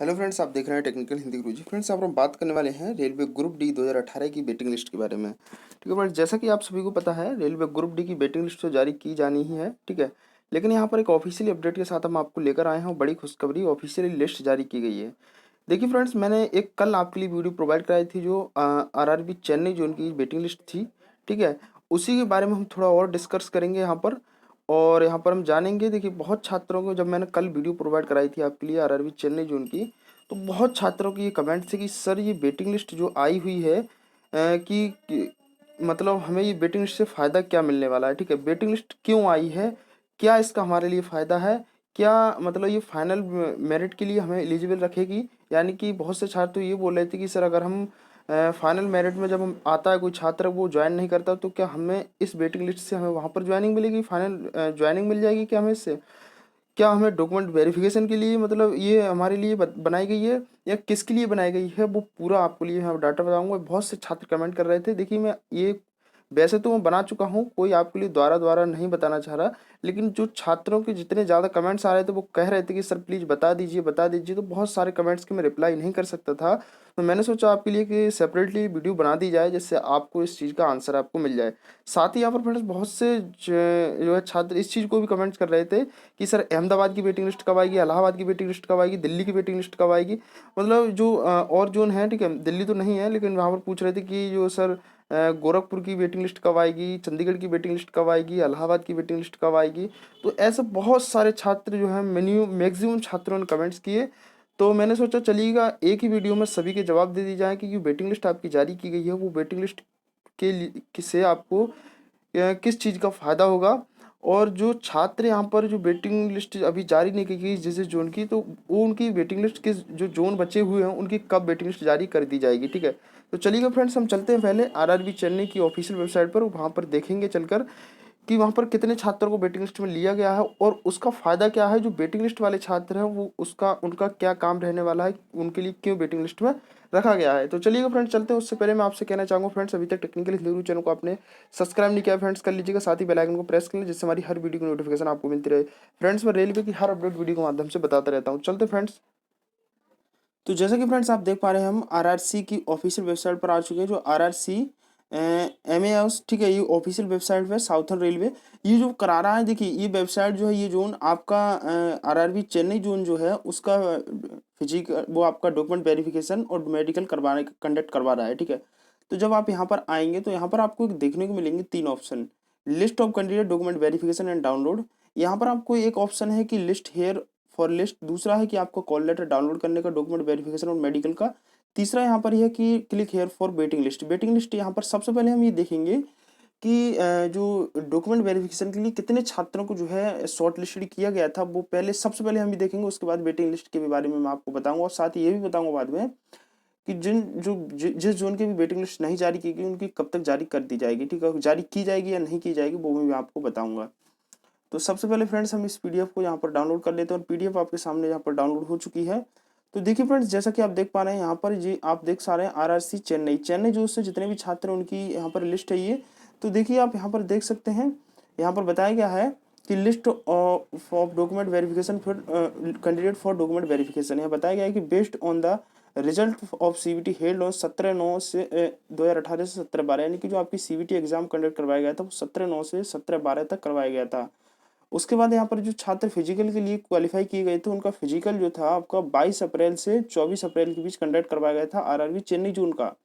Hello friends, आप देख रहे हैं टेक्निकल हिंदी गुरुजी। फ्रेंड्स, अब हम बात करने वाले हैं रेलवे ग्रुप डी 2018 की वेटिंग लिस्ट के बारे में। ठीक है फ्रेंड्स, जैसा कि आप सभी को पता है, रेलवे ग्रुप डी की वेटिंग लिस्ट तो जारी की जानी ही है। ठीक है, लेकिन यहाँ पर एक ऑफिशियली अपडेट के साथ हम आपको लेकर आए हैं। बड़ी खुशखबरी, ऑफिशियली लिस्ट जारी की गई है। देखिए फ्रेंड्स, मैंने एक कल आपके लिए वीडियो प्रोवाइड कराई थी जो आरआरबी चेन्नई जोन की वेटिंग लिस्ट थी। ठीक है, उसी के बारे में हम थोड़ा और डिस्कस करेंगे यहाँ पर। और यहाँ पर हम जानेंगे, देखिए बहुत छात्रों को, जब मैंने कल वीडियो प्रोवाइड कराई थी आपके लिए आरआरबी चेन्नई जोन की, तो बहुत छात्रों की ये कमेंट थे कि सर ये वेटिंग लिस्ट जो आई हुई है कि मतलब हमें ये वेटिंग लिस्ट से फ़ायदा क्या मिलने वाला है। ठीक है, वेटिंग लिस्ट क्यों आई है, क्या इसका हमारे लिए फ़ायदा है, क्या मतलब ये फाइनल मेरिट के लिए हमें एलिजिबल रखेगी। यानी कि बहुत से छात्र तो ये बोल रहे थे कि सर अगर हम फाइनल मेरिट में जब हम आता है कोई छात्र वो ज्वाइन नहीं करता, तो क्या हमें इस वेटिंग लिस्ट से हमें वहाँ पर ज्वाइनिंग मिलेगी, फाइनल ज्वाइनिंग मिल जाएगी क्या हमें इससे, क्या हमें डॉक्यूमेंट वेरिफिकेशन के लिए मतलब ये हमारे लिए बनाई गई है या किसके लिए बनाई गई है, वो पूरा आपको लिए मैं डाटा बताऊंगा। बहुत से छात्र कमेंट कर रहे थे। देखिए मैं ये वैसे तो मैं बना चुका हूँ, कोई आपके लिए दोबारा दोबारा नहीं बताना चाह रहा, लेकिन जो छात्रों के जितने ज़्यादा कमेंट्स आ रहे थे वो कह रहे थे कि सर प्लीज़ बता दीजिए बता दीजिए, तो बहुत सारे कमेंट्स के मैं रिप्लाई नहीं कर सकता था। तो मैंने सोचा आपके लिए कि सेपरेटली वीडियो बना दी जाए जिससे आपको इस चीज़ का आंसर आपको मिल जाए। साथ ही यहाँ पर फ्रेंड्स बहुत से जो है छात्र इस चीज़ को भी कमेंट्स कर रहे थे कि सर अहमदाबाद की वेटिंग लिस्ट कब आएगी, इलाहाबाद की वेटिंग लिस्ट कब आएगी, दिल्ली की वेटिंग लिस्ट कब आएगी। मतलब जो और जोन है, ठीक है दिल्ली तो नहीं है, लेकिन वहाँ पर पूछ रहे थे कि जो सर गोरखपुर की वेटिंग लिस्ट कब आएगी, चंडीगढ़ की वेटिंग लिस्ट कब आएगी, इलाहाबाद की वेटिंग लिस्ट कब आएगी। तो ऐसे बहुत सारे छात्र जो है मैक्सिमम छात्रों ने कमेंट्स किए। तो मैंने सोचा चलिएगा एक ही वीडियो में सभी के जवाब दे दी जाए कि वेटिंग लिस्ट आपकी जारी की गई है वो वेटिंग लिस्ट के लिए किससे आपको किस चीज़ का फ़ायदा होगा। और जो छात्र यहाँ पर जो वेटिंग लिस्ट अभी जारी नहीं की गई जिस जिस जोन की, तो वो उनकी वेटिंग लिस्ट के जो जोन बचे हुए हैं उनकी कब वेटिंग लिस्ट जारी कर दी जाएगी। ठीक है, तो चलिएगा फ्रेंड्स, हम चलते हैं पहले आरआरबी चेन्नई की ऑफिशियल वेबसाइट पर, वहाँ पर देखेंगे चलकर कि वहाँ पर कितने छात्रों को वेटिंग लिस्ट में लिया गया है और उसका फ़ायदा क्या है। जो वेटिंग लिस्ट वाले छात्र हैं वो उसका उनका क्या काम रहने वाला है, उनके लिए क्यों वेटिंग लिस्ट में रखा गया है। तो चलिएगा फ्रेंड्स चलते हैं। उससे पहले मैं आपसे कहना चाहूँगा फ्रेंड्स, अभी तक टेक्निकल हिंदी चैनल को आपने सब्सक्राइब नहीं किया फ्रेंड्स, कर लीजिएगा, साथ ही बेल आइकन को प्रेस कर लीजिए जिससे हमारी हर वीडियो की नोटिफिकेशन आपको मिलती रहे। फ्रेंड्स, मैं रेलवे की हर अपडेट वीडियो के माध्यम से बताता रहता हूँ। चलते फ्रेंड्स। तो जैसा कि फ्रेंड्स आप देख पा रहे हैं, हम आरआरसी की ऑफिशियल वेबसाइट पर आ चुके हैं। जो आरआरसी एमएएस, ठीक है, ये ऑफिशियल वेबसाइट है साउथर्न रेलवे। ये जो करा रहा है, देखिए ये वेबसाइट जो है, ये जोन आपका आरआरबी चेन्नई जोन जो है उसका फिजिकल वो आपका डॉक्यूमेंट वेरिफिकेशन और मेडिकल करवाने कंडक्ट करवा रहा है। ठीक है, तो जब आप यहाँ पर आएंगे तो यहाँ पर आपको देखने को मिलेंगे तीन option: list of candidate, document verification and download. यहाँ पर आपको एक ऑप्शन है कि लिस्ट हेयर फॉर लिस्ट, दूसरा है कि आपको कॉल लेटर डाउनलोड करने का, डॉक्यूमेंट वेरिफिकेशन और मेडिकल का, तीसरा यहाँ पर यह है कि click here for waiting list. Waiting list यहाँ पर सबसे पहले हम ये देखेंगे कि जो डॉक्यूमेंट वेरिफिकेशन के लिए कितने छात्रों को जो है शॉर्ट लिस्टेड किया गया था, वो पहले सबसे पहले हम ये देखेंगे। उसके बाद वेटिंग लिस्ट के बारे में मैं आपको बताऊंगा और साथ ही ये भी बताऊंगा बाद में कि जिस जोन की भी वेटिंग लिस्ट नहीं जारी की गई उनकी कब तक जारी कर दी जाएगी। ठीक है, जारी की जाएगी या नहीं की जाएगी वो मैं आपको बताऊंगा। तो सबसे पहले फ्रेंड्स हम इस पीडीएफ को यहाँ पर डाउनलोड कर लेते हैं और पीडीएफ आपके सामने यहाँ पर डाउनलोड हो चुकी है। तो देखिए फ्रेंड्स, जैसा कि आप देख पा रहे हैं यहाँ पर, जी आप देख सा रहे हैं आरआरसी चेन्नई, चेन्नई जो उससे जितने भी छात्र हैं उनकी यहाँ पर लिस्ट है ये। तो देखिए आप यहाँ पर देख सकते हैं, यहाँ पर बताया गया है कि list of document verification for candidate for document verification. यहाँ बताया गया है कि based on the result of CVT held on 17/9 से 2018 से 17/12, यानी कि जो आपकी सीवीटी एग्जाम कंडक्ट करवाया गया था वो 17/9 से 17/12 तक करवाया गया था। उसके बाद यहाँ पर जो छात्र फिजिकल के लिए क्वालिफाई किए गए थे उनका फिजिकल जो था आपका 22 अप्रैल से 24 अप्रैल के बीच कंडक्ट करवाया गया था आरआरबी चेन्नई जोन का।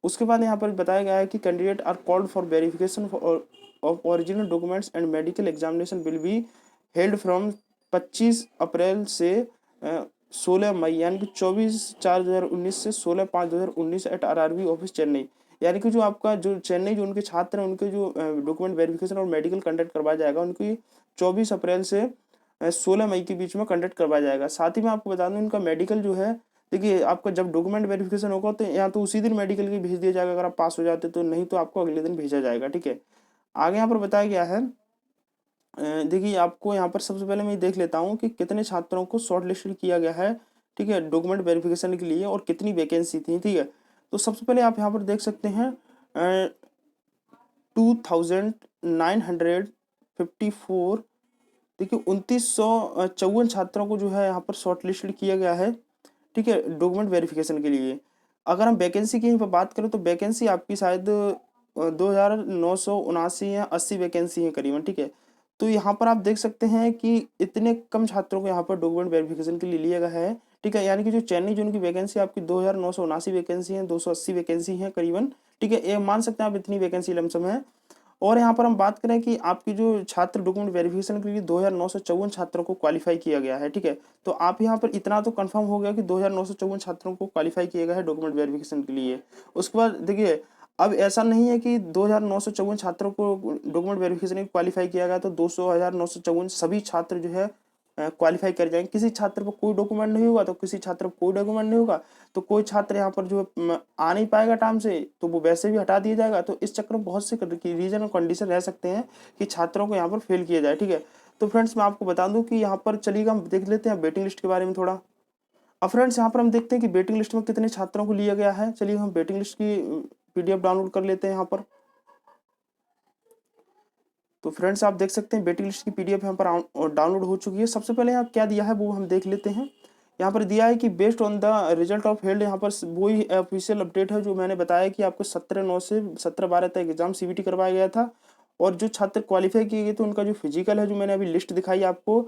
उसके बाद यहाँ पर बताया गया है कि candidate are called for verification of original documents and medical examination will be held from 25 April से 16 मई, यानी कि 24/4/2019 से 16/5/2019 एट आरआरबी ऑफिस चेन्नई। यानी कि जो आपका जो चेन्नई जो उनके छात्र हैं उनके जो डॉक्यूमेंट वेरिफिकेशन और मेडिकल कंडक्ट करवाया जाएगा उनकी 24 अप्रैल से 16 मई के बीच में कंडक्ट करवाया जाएगा। साथ ही मैं आपको बता दूं इनका मेडिकल जो है, देखिए आपका जब डॉक्यूमेंट वेरिफिकेशन होगा तो या तो उसी दिन मेडिकल की भेज दिया जाएगा अगर आप पास हो जाते, तो नहीं तो आपको अगले दिन भेजा जाएगा। ठीक है, आगे यहाँ पर बताया गया है, देखिए आपको यहाँ पर सबसे पहले मैं देख लेता हूँ कि कितने छात्रों को शॉर्ट लिस्टेड किया गया है। ठीक है, डॉक्यूमेंट वेरिफिकेशन के लिए और कितनी वैकेंसी थी। ठीक है, तो सबसे पहले आप यहाँ पर देख सकते हैं 2954, देखिए 2954 छात्रों को जो है यहाँ पर शॉर्ट लिस्टेड किया गया है। ठीक है, डॉक्यूमेंट वेरिफिकेशन के लिए। अगर हम वैकेंसी की यहीं पर बात करें तो वैकेंसी आपकी शायद 2,979 या 80 वैकेंसी है करीबन, ठीक है। तो यहाँ पर आप देख सकते हैं कि इतने कम छात्रों को यहाँ पर डॉक्यूमेंट वेरिफिकेशन के लिए लिया गया है, ठीक है। यानी कि जो चेन्नई जोन की वैकेंसी आपकी 2,979 वैकेंसी है, 280 वैकेंसी है करीबन, ठीक है। ये मान सकते हैं आप इतनी वैकेंसी लमसम है। और यहाँ पर हम बात करें कि आपकी जो छात्र डॉक्यूमेंट वेरिफिकेशन के लिए 2,954 छात्रों को क्वालिफाई किया गया है, ठीक है। तो आप यहाँ पर इतना तो कंफर्म हो गया कि 2,954 छात्रों को क्वालिफाई किया गया है डॉक्यूमेंट वेरिफिकेशन के लिए। उसके बाद देखिए, अब ऐसा नहीं है कि 2,954 छात्रों को डॉक्यूमेंट वेरिफिकेशन में क्वालिफाई किया गया तो 200,954 सभी छात्र जो है क्वालिफाई कर जाएंगे। किसी छात्र पर कोई डॉक्यूमेंट नहीं होगा तो किसी छात्र पर कोई डॉक्यूमेंट नहीं होगा तो कोई छात्र यहाँ पर जो आ नहीं पाएगा टाइम से तो वो वैसे भी हटा दिया जाएगा। तो इस चक्कर में बहुत से रीजन और कंडीशन रह सकते हैं कि छात्रों को यहाँ पर फेल किया जाए, ठीक है। तो फ्रेंड्स मैं आपको बता दूं कि यहाँ पर चलिएगा हम देख लेते हैं वेटिंग लिस्ट के बारे में थोड़ा। अब फ्रेंड्स यहाँ पर हम देखते हैं कि वेटिंग लिस्ट में कितने छात्रों को लिया गया है। चलिए हम वेटिंग लिस्ट की PDF डाउनलोड कर लेते हैं यहाँ पर। तो फ्रेंड्स आप देख सकते हैं वेटिंग लिस्ट की PDF यहाँ पर डाउनलोड हो चुकी है। सबसे पहले यहाँ क्या दिया है वो हम देख लेते हैं। यहाँ पर दिया है कि based on the result of held, यहाँ पर वही ऑफिशियल अपडेट है जो मैंने बताया कि आपको 17/9 से 17/12 तक एग्जाम CBT करवाया गया था। और जो छात्र क्वालिफाई किए गए थे उनका जो फिजिकल है, जो मैंने अभी लिस्ट दिखाई आपको,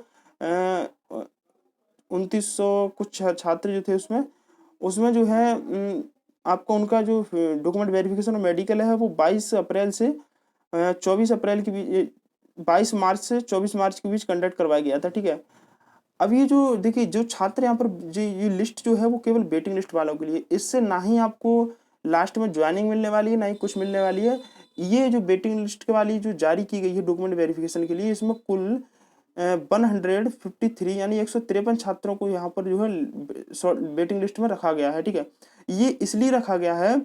2900 कुछ छात्र जो थे उसमें उसमें जो है आपको उनका जो डॉक्यूमेंट वेरिफिकेशन और मेडिकल है वो 22 अप्रैल से 24 अप्रैल के बीच, 22 मार्च से 24 मार्च के बीच कंडक्ट करवाया गया था, ठीक है। अब ये जो देखिए जो छात्र यहाँ पर जो ये लिस्ट जो है वो केवल वेटिंग लिस्ट वालों के लिए, इससे ना ही आपको लास्ट में ज्वाइनिंग मिलने वाली है ना ही कुछ मिलने वाली है। ये जो वेटिंग लिस्ट के वाली जो जारी की गई है डॉक्यूमेंट वेरिफिकेशन के लिए, इसमें कुल 153 यानी 153 छात्रों को यहाँ पर जो है वेटिंग लिस्ट में रखा गया है, ठीक है। ये इसलिए रखा गया है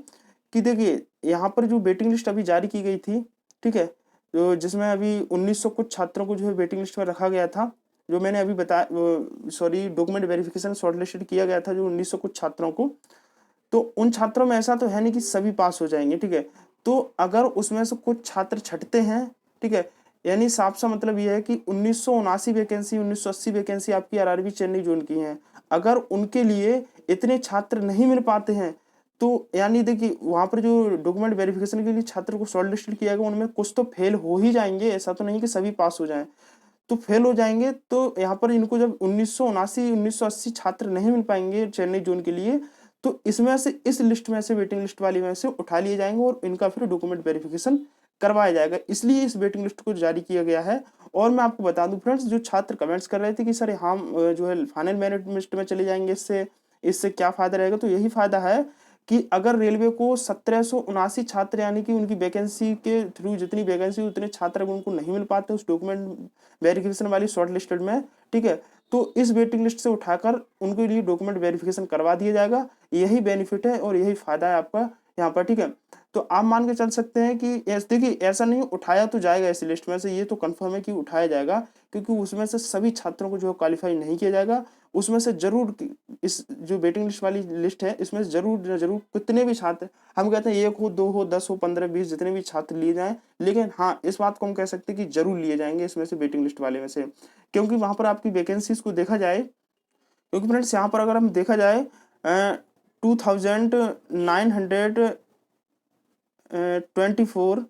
कि देखिए यहाँ पर जो वेटिंग लिस्ट अभी जारी की गई थी, ठीक है, तो जिसमें अभी 1900 कुछ छात्रों को जो है वेटिंग लिस्ट में रखा गया था, जो मैंने अभी बताया, सॉरी, डॉक्यूमेंट वेरिफिकेशन शॉर्टलिस्टेड किया गया था जो 1900 कुछ छात्रों को। तो उन छात्रों में ऐसा तो है नहीं कि सभी पास हो जाएंगे, ठीक है। तो अगर उसमें से कुछ छात्र छटते हैं, ठीक है, यानी साफ सा मतलब यह है कि 1979 वैकेंसी, 1980 वैकेंसी आपकी RRB चेन्नई जोन की हैं। अगर उनके लिए इतने छात्र नहीं मिल पाते हैं तो यानी देखिए वहाँ पर जो डॉक्यूमेंट वेरिफिकेशन के लिए छात्र को शॉर्ट लिस्टेड किया गया उनमें कुछ तो फेल हो ही जाएंगे, ऐसा तो नहीं कि सभी पास हो जाएं। तो फेल हो जाएंगे तो यहाँ पर इनको जब 1980 छात्र नहीं मिल पाएंगे चेन्नई जोन के लिए तो इसमें से, इस लिस्ट में से, वेटिंग लिस्ट वाली में से उठा लिए जाएंगे और इनका फिर डॉक्यूमेंट वेरिफिकेशन करवाया जाएगा। इसलिए इस वेटिंग लिस्ट को जारी किया गया है। और मैं आपको बता दूं फ्रेंड्स, जो छात्र कमेंट्स कर रहे थे कि सर हम जो है फाइनल मेरिट लिस्ट में चले जाएंगे, इससे इससे क्या फायदा रहेगा, तो यही फायदा है कि अगर रेलवे को 1779 छात्र यानी कि उनकी वैकेंसी के थ्रू जितनी वैकेंसी उतने छात्र अगर उनको नहीं मिल पाते उस डॉक्यूमेंट वेरिफिकेशन वाली शॉर्ट लिस्टेड में, ठीक है, तो इस वेटिंग लिस्ट से उठाकर उनके लिए डॉक्यूमेंट वेरिफिकेशन करवा दिया जाएगा। यही बेनिफिट है और यही फायदा है आपका यहाँ पर, ठीक है। तो आप मान के चल सकते हैं कि देखिए ऐसा नहीं उठाया तो जाएगा इस लिस्ट में से, ये तो कंफर्म है कि उठाया जाएगा, क्योंकि उसमें से सभी छात्रों को जो क्वालिफाई नहीं किया जाएगा। उसमें से जरूर इस जो वेटिंग लिस्ट वाली लिस्ट है इसमें जरूर जरूर कितने भी छात्र, हम कहते हैं 1 हो 2 हो 10 हो 15 20 जितने भी छात्र लिए जाएं, लेकिन हाँ इस बात को हम कह सकते हैं कि जरूर लिए जाएंगे इसमें से, वेटिंग लिस्ट वाले में से, क्योंकि वहां पर आपकी वैकेंसीज को देखा जाए, क्योंकि फ्रेंड्स यहाँ पर अगर हम देखा जाए 2924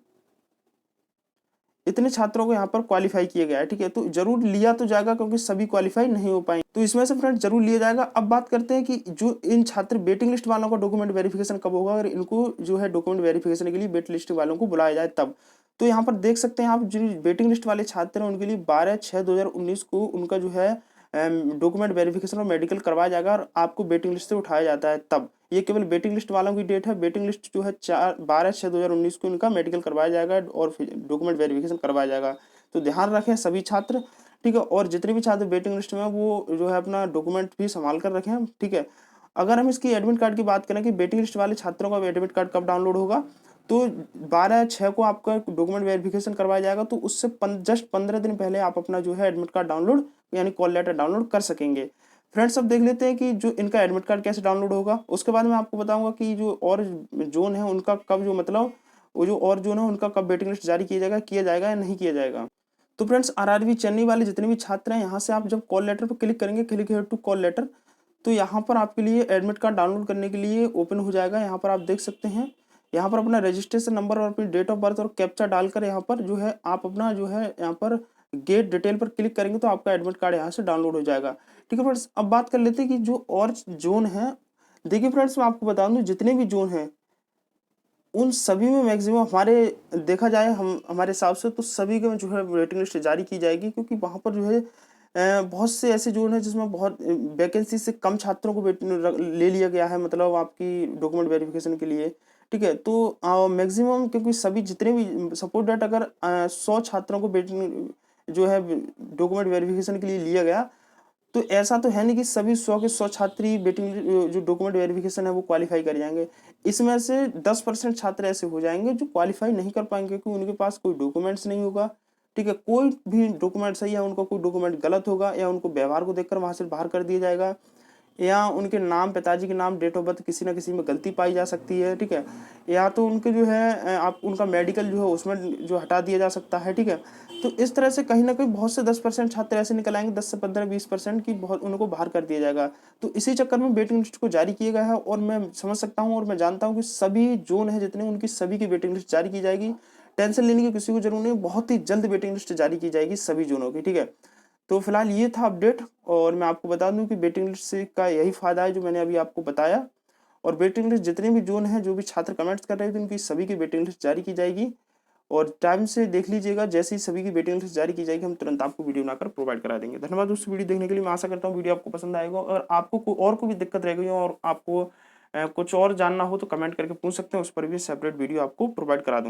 इतने छात्रों को यहाँ पर क्वालिफाई किया गया है, ठीक है। तो जरूर लिया तो जाएगा क्योंकि सभी क्वालिफाई नहीं हो पाएंगे, तो इसमें से फ्रेंड्स जरूर लिया जाएगा। अब बात करते हैं कि जो इन छात्र वेटिंग लिस्ट वालों का डॉक्यूमेंट वेरिफिकेशन कब होगा, अगर इनको जो है डॉक्यूमेंट वेरिफिकेशन के लिए वेटिंग लिस्ट वालों को बुलाया जाए तब। तो यहाँ पर देख सकते हैं आप, जो वेटिंग लिस्ट वाले छात्र हैं उनके लिए 12/6/2019 को उनका जो है डॉक्यूमेंट वेरिफिकेशन और मेडिकल करवाया जाएगा और आपको वेटिंग लिस्ट से उठाया जाता है तब। ये केवल वेटिंग लिस्ट वालों की डेट है। वेटिंग लिस्ट जो है 12/6/2019 को इनका मेडिकल करवाया जाएगा और डॉक्यूमेंट वेरिफिकेशन करवाया जाएगा। तो ध्यान रखें सभी छात्र, ठीक है, और जितने भी छात्र वेटिंग लिस्ट में वो जो है अपना डॉक्यूमेंट भी संभाल कर रखें, ठीक है। अगर हम इसकी एडमिट कार्ड की बात करें कि वेटिंग लिस्ट वाले छात्रों का एडमिट कार्ड कब डाउनलोड होगा, तो 12/6 को आपका डॉक्यूमेंट वेरिफिकेशन करवाया जाएगा, तो उससे जस्ट 15 दिन पहले आप अपना जो है एडमिट कार्ड डाउनलोड यानी कॉल लेटर डाउनलोड कर सकेंगे। फ्रेंड्स अब देख लेते हैं कि जो इनका एडमिट कार्ड कैसे डाउनलोड होगा। उसके बाद मैं आपको बताऊंगा कि जो और जोन है उनका कब, जो मतलब वो जो और जोन है उनका कब वेटिंग लिस्ट जारी किया जाएगा या नहीं किया जाएगा। तो फ्रेंड्स RRB चेन्नई वाले जितने भी छात्र हैं, यहाँ से आप जब कॉल लेटर पर क्लिक करेंगे, click here to call letter, तो यहाँ पर आपके लिए एडमिट कार्ड डाउनलोड करने के लिए ओपन हो जाएगा। यहाँ पर आप देख सकते हैं, यहाँ पर अपना रजिस्ट्रेशन नंबर और अपनी डेट ऑफ बर्थ और कैप्चा डालकर यहाँ पर जो है आप अपना जो है यहाँ पर गेट डिटेल पर क्लिक करेंगे तो आपका एडमिट कार्ड यहाँ से डाउनलोड हो जाएगा। ठीक है फ्रेंड्स, अब बात कर लेते हैं कि जो और जोन है। देखिए फ्रेंड्स, मैं आपको बता दूं जितने भी जोन हैं उन सभी में मैक्सिमम हमारे देखा जाए हम हमारे हिसाब से तो सभी के में जो है वेटिंग लिस्ट जारी की जाएगी, क्योंकि वहाँ पर जो है बहुत से ऐसे जोन है जिसमें बहुत वैकेंसी से कम छात्रों को ले लिया गया है, मतलब आपकी डॉक्यूमेंट वेरिफिकेशन के लिए। ठीक है, तो मैक्सिमम क्योंकि सभी जितने भी सपोर्ट डेट अगर 100 छात्रों को जो है डॉक्यूमेंट वेरिफिकेशन के लिए लिया गया, तो ऐसा तो है नहीं कि सभी 100 के 100 छात्री वेटिंग जो डॉक्यूमेंट वेरिफिकेशन है वो क्वालिफाई कर जाएंगे। इसमें से 10% छात्र ऐसे हो जाएंगे जो क्वालिफाई नहीं कर पाएंगे क्योंकि उनके पास कोई डॉक्यूमेंट्स नहीं होगा। ठीक है, कोई भी डॉक्यूमेंट सही है, उनका कोई डॉक्यूमेंट गलत होगा या उनको व्यवहार को देखकर वहां से बाहर कर दिया जाएगा, या उनके नाम, पिताजी के नाम, डेट ऑफ बर्थ किसी ना किसी में गलती पाई जा सकती है। ठीक है, या तो उनके जो है आप उनका मेडिकल जो है उसमें जो हटा दिया जा सकता है। ठीक है, तो इस तरह से कहीं ना कहीं बहुत से 10% छात्र ऐसे निकल आएंगे, 10 से 15-20% की बहुत उनको बाहर कर दिया जाएगा। तो इसी चक्कर में वेटिंग लिस्ट को जारी किया गया है और मैं समझ सकता हूँ और मैं जानता हूँ कि सभी जोन है जितने उनकी सभी की वेटिंग लिस्ट जारी की जाएगी। टेंशन लेने की किसी को जरूरत नहीं, बहुत ही जल्द वेटिंग लिस्ट जारी की जाएगी सभी जोनों की। ठीक है, तो फिलहाल ये था अपडेट और मैं आपको बता दूं कि वेटिंग लिस्ट से का यही फायदा है जो मैंने अभी आपको बताया। और वेटिंग लिस्ट जितने भी जोन हैं, जो भी छात्र कमेंट्स कर रहे थे, उनकी सभी की वेटिंग लिस्ट जारी की जाएगी और टाइम से देख लीजिएगा। जैसे ही सभी की वेटिंग लिस्ट जारी की जाएगी हम तुरंत आपको वीडियो बनाकर प्रोवाइड करा देंगे। धन्यवाद दोस्तों वीडियो देखने के लिए। मैं आशा करता हूँ वीडियो आपको पसंद आएगा और आपको कोई भी दिक्कत रह गई हो और आपको कुछ और जानना हो तो कमेंट करके पूछ सकते हैं, उस पर भी सेपरेट वीडियो आपको प्रोवाइड करा दूंगा।